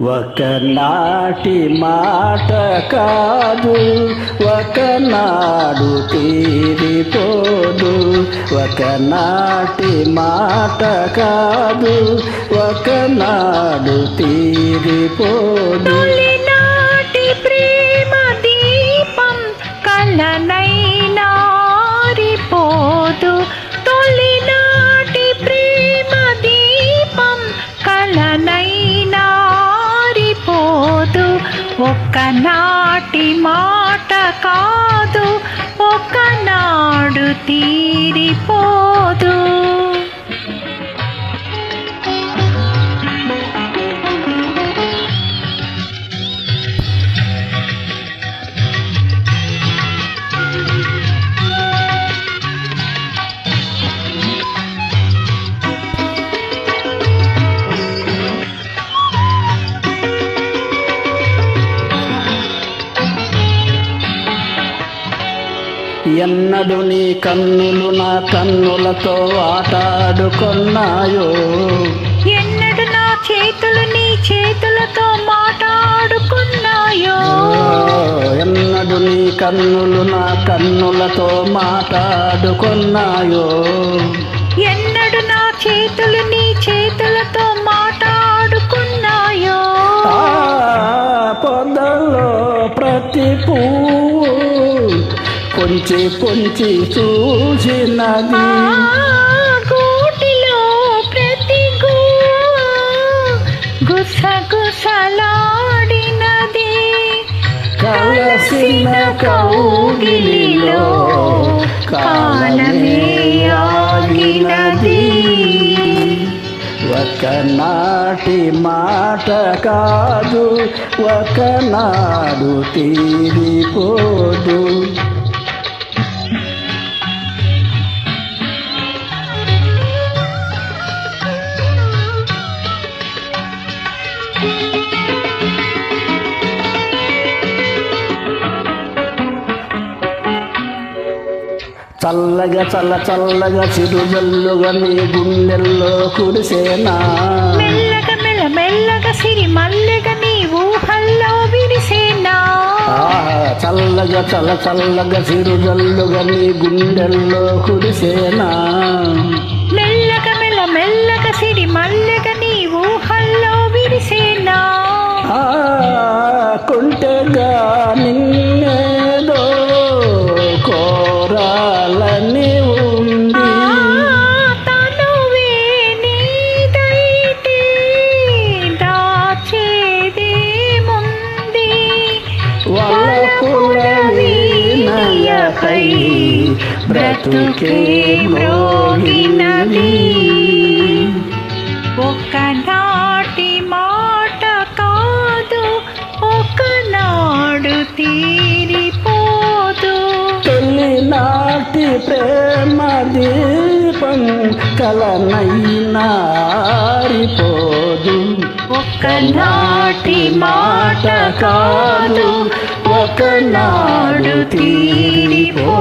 ఒకనాటి మాట కాదు, ఒకనాడు తీరిపోదు. ఒకనాటి మాట కాదు, ఒకనాడు తీరిపోదు. తొలినాటి ప్రేమ దీపం కలనైనా ఆరిపోదు. తొలినాటి ప్రేమ దీపం కలనైనా ఆరిపోదు. ఒకనాటి మాట కాదు, ఒకనాడు తీరిపోదు. ఎన్నడు నీ కన్నులు నా కన్నులతో ఆటాడుకున్నాయో, ఎన్నడు నా చేతులు నీ చేతులతో మాట్లాడుకున్నాయో. ఎన్నడు నీ కన్నులు నా కన్నులతో మాట్లాడుకున్నాయో. ఎన్నడు నా చేతులు నీ చేతులతో మాట్లాడుకున్నాయో. పొదలో ప్రతి పువ్వు పొంచి పొంచి చూసినది, గూటిలో ప్రతి గుసగుసలాడినది. కలసిన కౌగిలిలో కాలమే ఆగినది. ఒకనాటి మాట కాదు, ఒకనాడు తీరిపోదు. చల్లగా చల్లగా చిరుజల్లుగా నీ గుండెల్లో కురిసేనా. మెల్లగా మెల్లగా సిరి మల్లెగా నీ ఊహల్లో విరిసేనా. చల్లగా చల్లగా చిరుజల్లుగా నీ గుండెల్లో కురిసేనా. మెల్లగా మెల్లగా సిరి మల్లెగా నీ ఊహల్లో విరిసేనా. కొంటెగా నిన్నేదో కోరాలని ఉంది, తనువే నీదైతే దాచేదేముంది. వలపుల వీణయపై బ్రతుకే మ్రోగినది. ఒకనాటి మాట కాదు, ఒకనాడు తీరిపోదు. తొలినాటి ప్రేమ దీపం కలనైనా ఆరిపోదు. ఒకనాటి మాట కాదు, ఒకనాడు తీరిపోదు.